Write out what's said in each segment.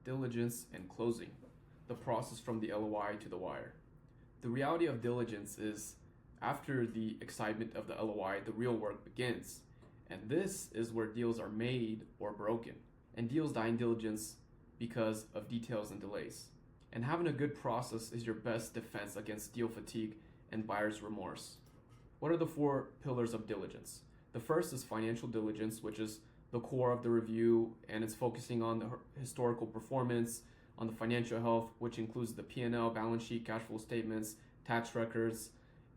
Diligence and Closing, the process from the LOI to the wire. The reality of diligence is after the excitement of the LOI, the real work begins. And this is where deals are made or broken. And deals die in diligence because of details and delays. And having a good process is your best defense against deal fatigue and buyer's remorse. What are the 4 pillars of diligence? The first is financial diligence, which is the core of the review, and it's focusing on the historical performance, on the financial health, which includes the P&L, balance sheet, cash flow statements, tax records.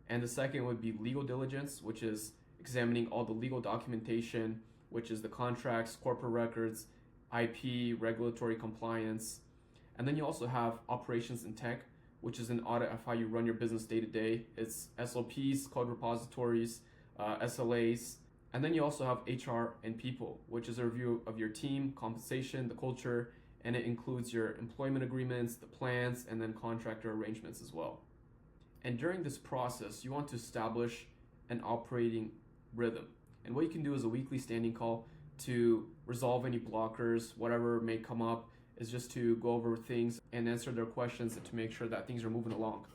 And the second would be legal diligence, which is examining all the legal documentation, which is the contracts, corporate records, IP, regulatory compliance. And then you also have operations and tech, which is an audit of how you run your business day to day. It's SOPs, code repositories, SLAs. And then you also have HR and people, which is a review of your team, compensation, the culture, and it includes your employment agreements, the plans, and then contractor arrangements as well. And during this process, you want to establish an operating rhythm. And what you can do is a weekly standing call to resolve any blockers, whatever may come up, is just to go over things and answer their questions and to make sure that things are moving along.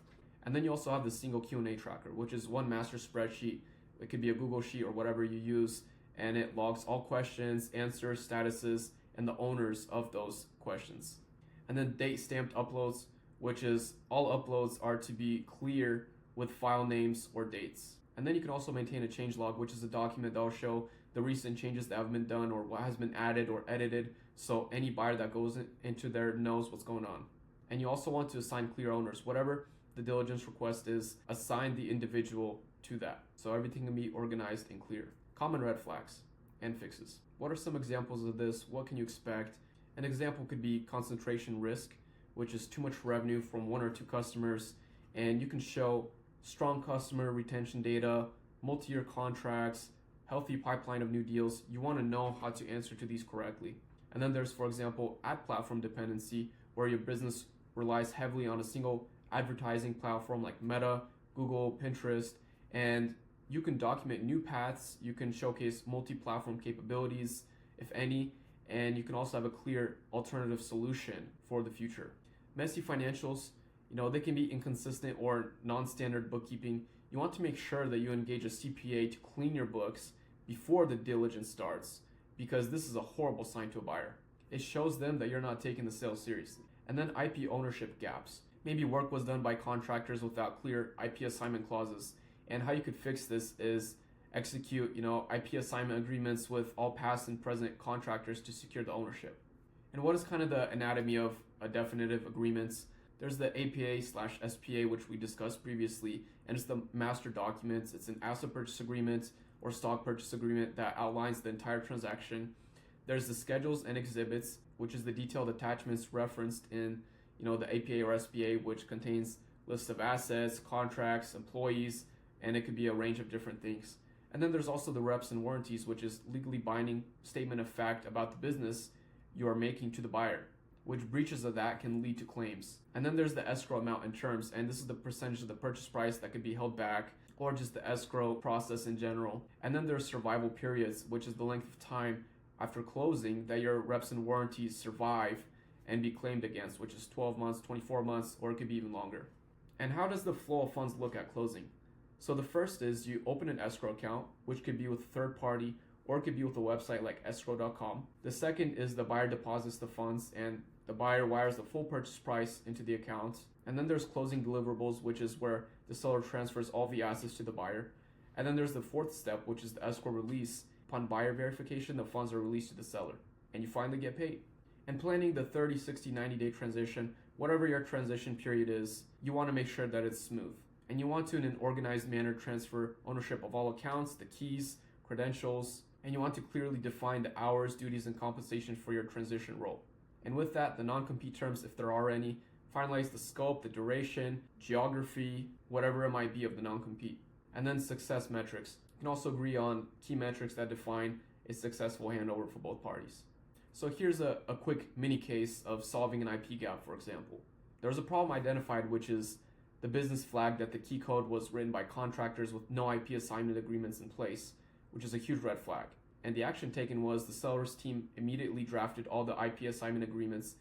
And then you also have the single Q&A tracker, which is one master spreadsheet. It could be a Google Sheet or whatever you use, and it logs all questions, answers, statuses, and the owners of those questions. And then date stamped uploads, which is all uploads are to be clear with file names or dates. And then you can also maintain a change log, which is a document that will show the recent changes that have been done or what has been added or edited, so any buyer that goes into there knows what's going on. And you also want to assign clear owners. Whatever the diligence request is, assign the individual to that, so everything can be organized and clear. Common red flags and fixes. What are some examples of this? What can you expect? An example could be concentration risk, which is too much revenue from 1 or 2 customers, and you can show strong customer retention data, multi-year contracts, healthy pipeline of new deals. You want to know how to answer to these correctly. And then there's, for example, ad platform dependency, where your business relies heavily on a single advertising platform like Meta, Google, Pinterest, and you can document new paths, you can showcase multi-platform capabilities, if any, and you can also have a clear alternative solution for the future. Messy financials, they can be inconsistent or non-standard bookkeeping. You want to make sure that you engage a CPA to clean your books before the diligence starts, because this is a horrible sign to a buyer. It shows them that you're not taking the sale seriously. And then IP ownership gaps. Maybe work was done by contractors without clear IP assignment clauses. And how you could fix this is execute, IP assignment agreements with all past and present contractors to secure the ownership. And what is kind of the anatomy of a definitive agreements? There's the APA/SPA, which we discussed previously, and it's the master documents. It's an asset purchase agreement or stock purchase agreement that outlines the entire transaction. There's the schedules and exhibits, which is the detailed attachments referenced in, the APA or SPA, which contains lists of assets, contracts, employees, and it could be a range of different things. And then there's also the reps and warranties, which is legally binding statement of fact about the business you are making to the buyer, which breaches of that can lead to claims. And then there's the escrow amount and terms, and this is the percentage of the purchase price that could be held back, or just the escrow process in general. And then there's survival periods, which is the length of time after closing that your reps and warranties survive and be claimed against, which is 12 months, 24 months, or it could be even longer. And how does the flow of funds look at closing? So the first is you open an escrow account, which could be with a third party, or it could be with a website like escrow.com. The second is the buyer deposits the funds and the buyer wires the full purchase price into the account. And then there's closing deliverables, which is where the seller transfers all the assets to the buyer. And then there's the fourth step, which is the escrow release. Upon buyer verification, the funds are released to the seller and you finally get paid. And planning the 30, 60, 90-day transition, whatever your transition period is, you want to make sure that it's smooth. And you want to, in an organized manner, transfer ownership of all accounts, the keys, credentials, and you want to clearly define the hours, duties, and compensation for your transition role. And with that, the non-compete terms, if there are any, finalize the scope, the duration, geography, whatever it might be of the non-compete. And then success metrics. You can also agree on key metrics that define a successful handover for both parties. So here's a quick mini case of solving an IP gap, for example. There was a problem identified, which is the business flagged that the key code was written by contractors with no IP assignment agreements in place, which is a huge red flag. And the action taken was the seller's team immediately drafted all the IP assignment agreements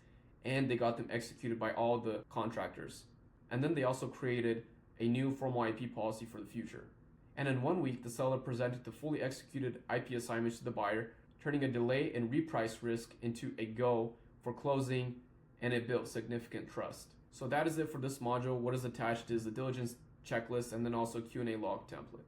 and they got them executed by all the contractors. And then they also created a new formal IP policy for the future. And in 1 week, the seller presented the fully executed IP assignments to the buyer, turning a delay and reprice risk into a go for closing, and it built significant trust. So that is it for this module. What is attached is the diligence checklist and then also Q&A log template.